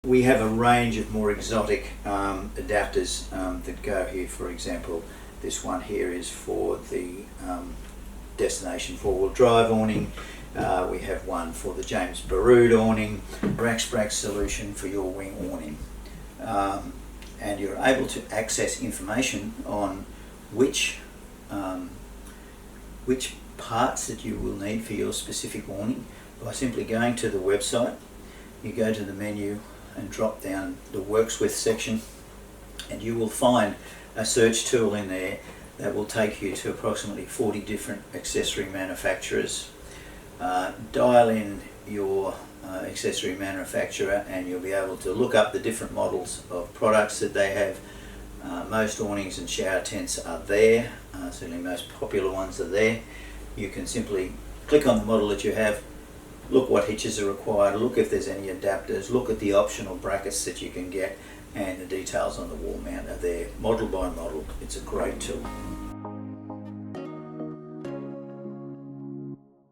We have a range of more exotic adapters that go here. For example, this one here is for the Destination 4-wheel drive awning. We have one for the James Baroud awning, RacksBrax solution for your wing awning. And you're able to access information on which parts that you will need for your specific awning by simply going to the website. You go to the menu and drop down the Works With section, and you will find a search tool in there that will take you to approximately 40 different accessory manufacturers. Dial in your accessory manufacturer and you'll be able to look up the different models of products that they have. Most awnings and shower tents are there, certainly most popular ones are there. You can simply click on the model that you have, look what hitches are required, look if there's any adapters, look at the optional brackets that you can get, and the details on the wall mount are there, model by model. It's a great tool.